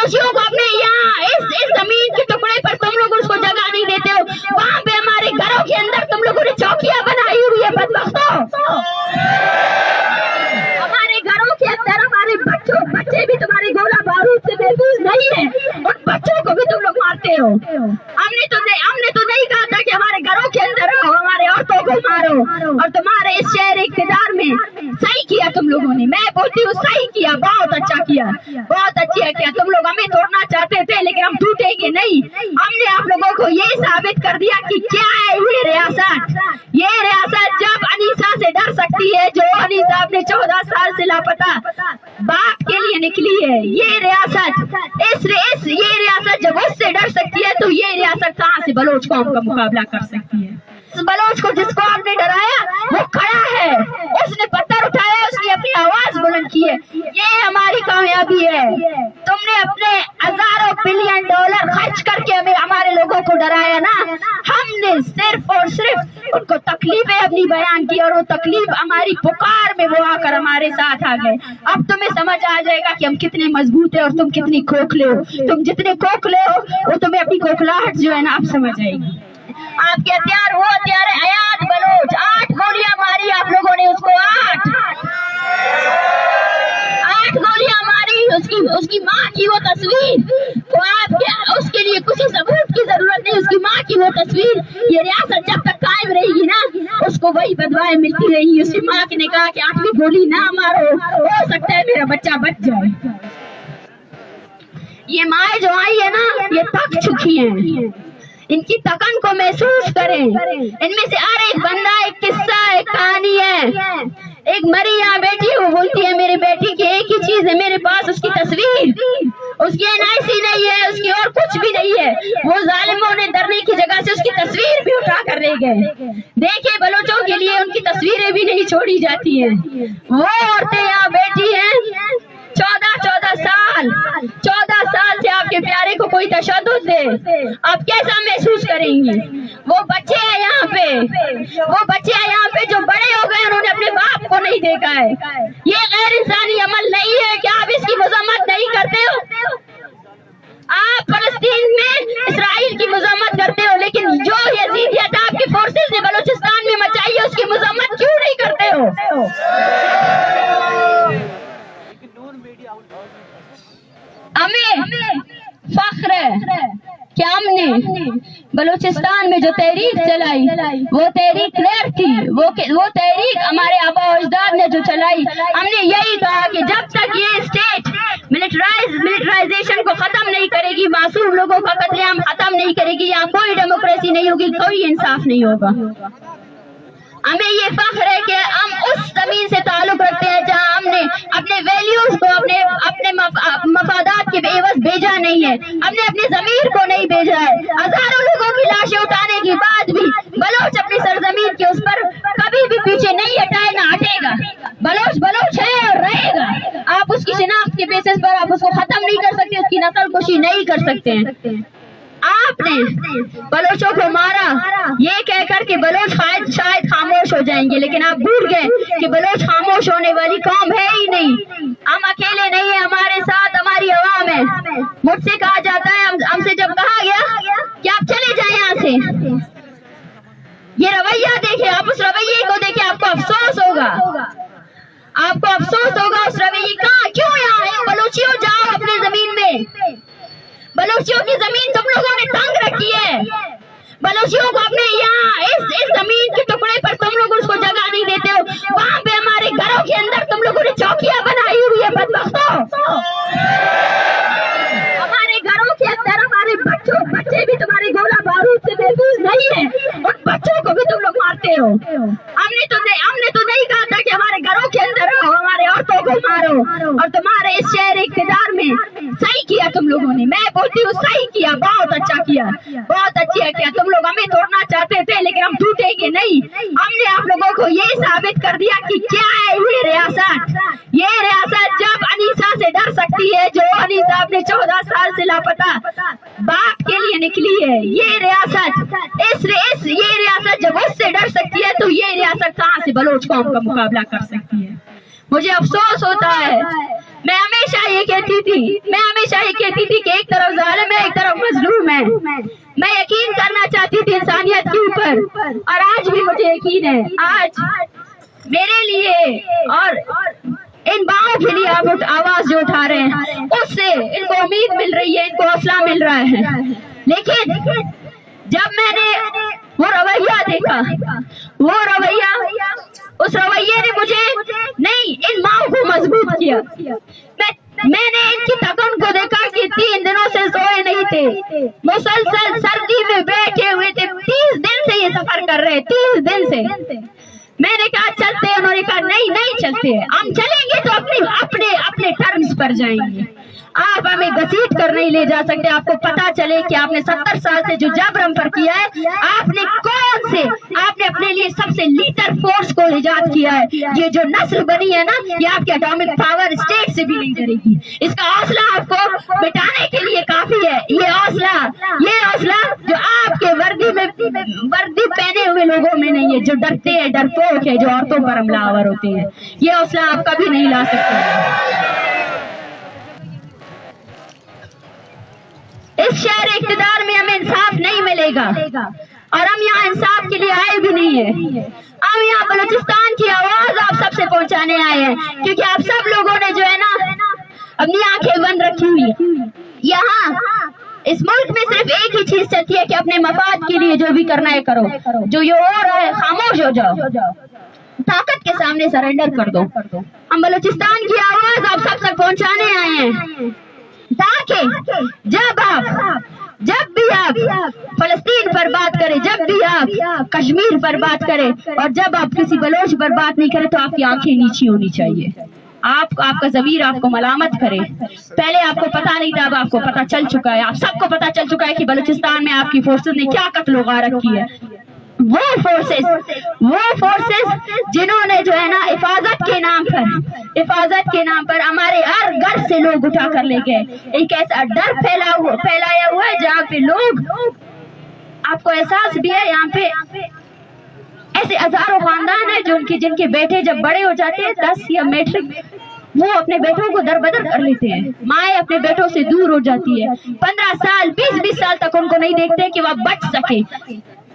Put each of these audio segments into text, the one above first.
बलोचियों को अपने यहाँ इस जमीन के टुकड़े पर तुम लोग उसको जगह नहीं देते हो, वहाँ पे हमारे घरों के अंदर तुम लोगों ने चौकियां बनाई हुई है बदबख्तों। हमारे घरों के अंदर हमारे बच्चे भी तुम्हारे गोला बारूद से महफूज नहीं है, उन बच्चों को भी तुम लोग मारते हो। हमने तो नहीं कहा था कि हमारे घरों के अंदर रहो, हमारे औरतों को मारो, और तुम्हारे इस शहर इक़्तिदार में सही किया तुम लोगों ने। मैं बोलती हूँ सही किया, बहुत अच्छा किया, बहुत अच्छा किया। तुम लोग हमें तोड़ना चाहते थे लेकिन हम टूटेंगे नहीं। हमने आप लोगों को ये साबित कर दिया कि क्या है ये रियासत। ये रियासत जब अनीसा से डर सकती है, जो अनीसा अपने 14 साल से लापता बाप के लिए निकली है, ये रियासत ये रियासत जब उससे डर सकती है तो ये रियासत कहाँ से बलोच कौम का मुकाबला कर सकती है। इस बलोच को जिसको आपने डराया वो खड़ा है, उसने पत्थर उठाया, उसने अपनी आवाज बुलंद की है। ये हमारी कामयाबी है। तुमने अपने हजारों बिलियन डॉलर खर्च करके हमारे लोगों को डराया ना, हमने सिर्फ और सिर्फ उनको तकलीफें अपनी बयान की, और वो तकलीफ हमारी पुकार में वो आकर हमारे साथ आ गए। अब तुम्हें समझ आ जाएगा कि हम कितने मजबूत है और तुम कितनी खोखले हो। तुम जितने खोखले हो वो तुम्हें अपनी खोखलाहट जो है ना आप समझ आएगी। आपके हथियार वो हथियार है हयात बलोच। 8 गोलियां मारी आप लोगों ने उसको, 8 गोलियां मारी। उसकी माँ की वो तस्वीर, तो आप उसके लिए कुछ सबूत की जरूरत नहीं। उसकी माँ की वो तस्वीर, ये रियासत जब तक कायम रहेगी ना उसको वही बदवाएं मिलती रहेंगी। उसकी माँ ने कहा कि 8वीं गोली ना मारो, हो सकता है मेरा बच्चा बच जाए। ये माँ जो आई है ना ये थक चुकी है, इनकी थकन को महसूस करें। इनमें से हर एक बंदा एक किस्सा, एक कहानी है। एक मरी यहाँ बैठी, वो बोलती है मेरी बेटी की एक ही चीज है मेरे पास, उसकी तस्वीर। उसकी NIC नहीं है, उसकी और कुछ भी नहीं है। वो जालिमों ने डरने की जगह से उसकी तस्वीर भी उठा कर ले गए। देखिए बलोचों के लिए उनकी तस्वीरें भी नहीं छोड़ी जाती है। वो औरतें यहाँ बैठी हैं 14 साल से आपके प्यारे को कोई तशद्दुद दे, आप कैसा महसूस करेंगी। वो बच्चे हैं यहाँ पे जो बड़े हो गए, उन्होंने अपने बाप को नहीं देखा है। ये गैर इंसानी अमल नहीं है कि आप इसकी मजम्मत नहीं करते हो। आप फलस्तीन में इसराइल की मजम्मत करते हो, लेकिन जो यजीदियत आपके फोर्सेस ने बलूचिस्तान में मचाई है उसकी मजम्मत क्यों नहीं करते हो। हमें फख्र है कि हमने बलूचिस्तान में जो तहरीक चलाई वो तहरीक क्लियर थी। वो तहरीक हमारे आबा अजदाद ने जो चलाई, हमने यही कहा कि जब तक ये स्टेट मिलिटराइजेशन को खत्म नहीं करेगी, मासूम लोगों का कत्लेआम खत्म नहीं करेगी, यहाँ कोई डेमोक्रेसी नहीं होगी, कोई इंसाफ नहीं होगा। हमें ये फख्र है कि हम उस जमीन से ताल्लुक रखते हैं जहाँ हमने अपने वैल्यूज को अपने मफादात के बेवस भेजा नहीं है, हमने अपनी जमीर को नहीं भेजा है। हजारों लोगों की लाशें उठाने के बाद भी बलोच अपनी सरजमीन के उस पर कभी भी पीछे नहीं हटाए, ना हटेगा। बलोच है और रहेगा। आप उसकी शिनाख्त के बेसिस पर आप उसको खत्म नहीं कर सकते, उसकी नस्ल कुशी नहीं कर सकते हैं। आपने बलोचों को मारा ये कहकर के बलोच शायद खामोश हो जाएंगे, लेकिन आप भूल गए कि बलोच खामोश होने वाली कौम है ही नहीं। हम अकेले नहीं है, हमारे साथ हमारी आवाम है। मुझसे कहा जाता है, हमसे जब कहा गया कि आप चले जाएं यहाँ से, ये रवैया देखे, आप उस रवैये को देखे, आपको अफसोस होगा, उस रवैये का क्यों यहाँ है। बलोचियों जाओ अपनी जमीन में, बलोचियों की जमीन तुम लोगों ने तंग रखी है। बलोचियों को अपने यहाँ इस जमीन के टुकड़े पर तुम लोग उसको जगह नहीं देते हो, वहाँ पे हमारे घरों के अंदर तुम लोगों ने चौकियां बनाई हुई है बदबख्तों। हमारे घरों के अंदर हमारे बच्चे भी तुम्हारे गोला बारूद से महफूज नहीं है, उन बच्चों को भी तुम लोग मारते हो। हमने तो नहीं कहा था कि हमारे घरों के अंदर रहो, हमारे औरतों को मारो, और तुम्हारे इस शहर इक़्तिदार में सही किया तुम लोगों ने। मैं बोलती हूँ सही किया, बहुत अच्छा किया, बहुत अच्छा किया। तुम लोग हमें तोड़ना चाहते थे लेकिन हम टूटेंगे नहीं। हमने आप लोगों को ये साबित कर दिया कि क्या है ये रियासत। ये रियासत जब अनीसा से डर सकती है, जो अनीसा अपने 14 साल से लापता बाप के लिए निकली है, ये रियासत ये रियासत जब उससे डर सकती है तो ये रियासत कहाँ से बलोच कौम का मुकाबला कर सकती है। मुझे अफसोस होता है। मैं हमेशा ये कहती थी कि एक तरफ जालिम है, एक तरफ मजलूम है। मैं यकीन करना चाहती थी इंसानियत के ऊपर, और आज भी मुझे यकीन है। आज मेरे लिए और इन बाहों के लिए आप आवाज जो उठा रहे हैं, उससे इनको उम्मीद मिल रही है, इनको हौसला मिल रहा है। लेकिन जब मैंने वो रवैया देखा, उस रवैये ने मुझे नहीं, इन माओ को मजबूत किया। मैंने इनकी थकन को देखा कि 3 दिनों से सोए नहीं थे, मुसलसल सर्दी में बैठे हुए थे। 30 दिन से ये सफर कर रहे, 30 दिन से। मैंने कहा चलते हैं, उन्होंने कहा नहीं चलते, हम चलेंगे तो अपने टर्म्स पर जाएंगे। आप हमें घसीट कर नहीं ले जा सकते। आपको पता चले कि आपने 70 साल से जो जबर हम पर किया है, आपने अपने लिए सबसे लीडर फोर्स को इजाद किया है। ये जो नस्ल बनी है ना, ये आपके एटॉमिक पावर स्टेट से भी नहीं करेगी। इसका हौसला आपको मिटाने के लिए काफी है। ये हौसला जो आपके वर्दी पहने हुए लोगों में नहीं है, जो डरते हैं, डरपोक है, जो औरतों पर हमलावर होते हैं। ये हौसला आप कभी नहीं ला सकते। इस शहर इक़्तिदार में हमें इंसाफ नहीं मिलेगा, और हम यहाँ इंसाफ के लिए आए भी नहीं है। हम यहाँ बलूचिस्तान की आवाज आप सबसे पहुँचाने आए हैं, क्योंकि आप सब लोगों ने जो है ना अपनी आंखें बंद रखी हुई। यहाँ इस मुल्क में सिर्फ एक ही चीज चलती है कि अपने मफाद के लिए जो भी करना है करो, जो ये हो रहा है खामोश हो जाओ, ताकत के सामने सरेंडर कर दो। हम बलूचिस्तान की आवाज आप सब तक पहुँचाने आए हैं, ताकि जब भी आप फलस्तीन पर बात करें, जब भी आप कश्मीर पर बात करें, और जब आप किसी बलोच पर बात नहीं करें, तो आपकी आंखें नीची होनी चाहिए। आपका ज़मीर आपको मलामत करे। पहले आपको पता नहीं था, अब आपको पता चल चुका है। आप सबको पता चल चुका है कि बलूचिस्तान में आपकी फोर्सेस ने क्या कत्ल गारत की है। वो फोर्सेस जिन्होंने जो है ना हिफाजत के नाम पर हमारे हर घर से लोग उठा कर ले गए। एक ऐसा डर फैलाया हुआ है जहाँ पे लोग, आपको एहसास भी है, यहाँ पे ऐसे हजारों खानदान है जिनके बेटे जब बड़े हो जाते हैं 10 या मैट्रिक, वो अपने बेटों को दरबदर कर लेते हैं। माएँ अपने बेटों से दूर हो जाती है। 15 साल 20 साल तक उनको नहीं देखते कि वह बच सके।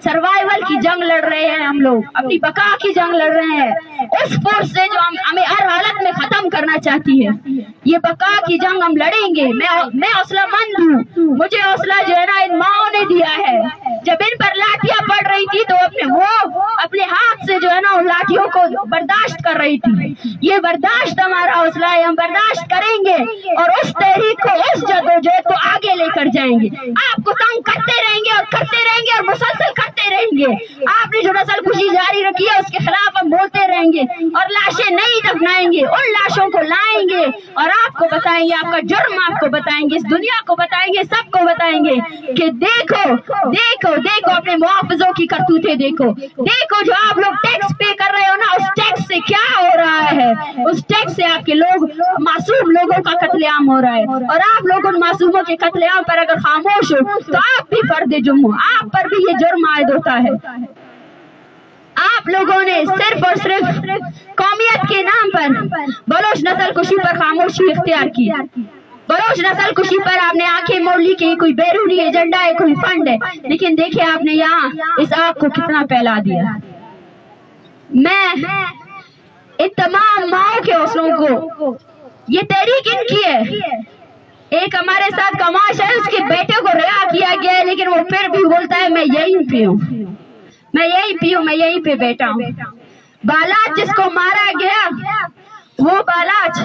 सर्वाइवल की जंग लड़ रहे हैं हम लोग, अपनी बका की जंग लड़ रहे हैं। उस फोर्स से जो हमें हर हालत में खत्म करना चाहती है, ये बका की जंग हम लड़ेंगे। मैं हौसलामंद हूँ। मुझे हौसला जो है ना इन माओं ने दिया है। जब इन पर लाठियां पड़ रही थी तो अपने हाथ से जो है ना उन लाठियों को बर्दाश्त कर रही थी। ये बर्दाश्त हमारा हौसला है, हम बर्दाश्त करेंगे और उस तहरीक को, उस जदोजहद को आगे लेकर जाएंगे। आपको तंग करते रहेंगे और मुसलसल करते रहेंगे। आपने जो नस्लकुशी जारी रखी है उसके खिलाफ हम बोलते रहेंगे और लाशें नहीं दफनाएंगे, उन लाशों को लाएंगे और आपको बताएंगे, आपका जुर्म आपको बताएंगे, इस दुनिया को बताएंगे, सबको बताएंगे कि देखो अपने मुआवजों की करतूतें देखो जो आप लोग टैक्स पे कर रहे हो ना, उस टैक्स से क्या हो रहा है। उस टैक्स से आपके लोग, मासूम लोगों का कत्लेआम हो रहा है, और आप लोग उन मासूमों के कत्लेआम पर अगर खामोश हो तो आप भी फर्दे जुर्म हो, आप पर भी ये जुर्म आयद होता है। आप लोगों ने सिर्फ और सिर्फ कौमियत के नाम पर बलोच नस्ल कुशी पर खामोशी इख्तियार की। बलोच नस्ल कुशी पर आपने आंखें मोड़ ली कि कोई बैरूनी एजेंडा है, कोई फंड है, लेकिन देखिए आपने यहाँ इस आग को कितना फैला दिया। मैं इन तमाम माओं के हौसलों को, ये तहरीक इनकी है। एक हमारे साथ कमाश है, उसके बेटे को रिहा किया गया है, लेकिन वो फिर भी बोलता है मैं यहीं पे हूँ, मैं यहीं पे बैठा हूँ। बालाच जिसको मारा गया, वो बालाच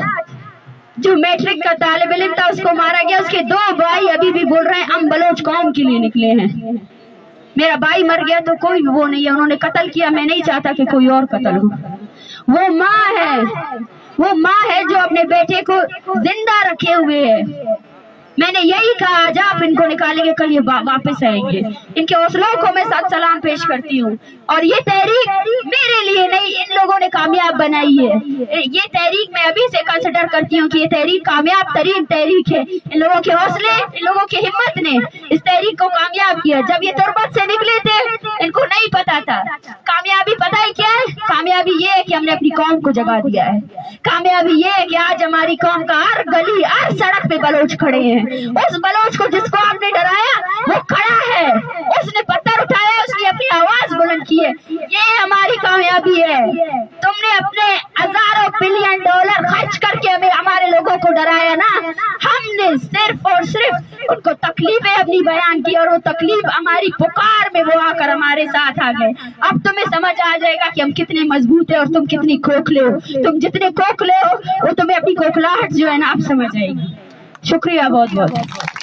जो मैट्रिक का तालिब इल्म था, उसको मारा गया। उसके 2 भाई अभी भी बोल रहे हैं हम बलोच कौम के लिए निकले हैं। मेरा भाई मर गया तो कोई वो नहीं है, उन्होंने कत्ल किया, मैं नहीं चाहता कि कोई और कत्ल हो। वो माँ है जो अपने बेटे को जिंदा रखे हुए है। मैंने यही कहा, आज आप इनको निकालेंगे, कल ये वापस आएंगे। इनके हौसलों को मैं साथ सलाम पेश करती हूँ। और ये तहरीक मेरे लिए नहीं, इन लोगों ने कामयाब बनाई है। ये तहरीक मैं अभी से कंसिडर करती हूँ कि ये तहरीक कामयाब तरीन तहरीक है। इन लोगों के हौसले, इन लोगों की हिम्मत ने इस तहरीक को कामयाब किया। जब ये तुरबत से निकले थे, इनको नहीं पता था कामयाबी, पता है क्या है कामयाबी ये है कि हमने अपनी कौम को जगा दिया है। कामयाबी ये है कि आज हमारी कौम का हर गली हर सड़क पे बलोच खड़े हैं। उस बलोच को जिसको आपने डराया वो खड़ा है, उसने पत्थर उठाया, उसने अपनी आवाज बुलंद की है। ये हमारी कामयाबी है। तुमने अपने हजारों बिलियन डॉलर खर्च करके हमें हमारे लोगों को डराया ना, हमने सिर्फ और सिर्फ उनको तकलीफें अपनी बयान की और वो तकलीफ हमारी पुकार में वो आकर हमारे साथ आ गए। अब तुम्हें समझ आ जाएगा कि हम कितने मजबूत है और तुम कितनी खोखले हो। तुम जितने खोखले हो वो तुम्हें अपनी खोखलाहट जो है ना आप समझ आएगी। शुक्रिया बहुत बहुत।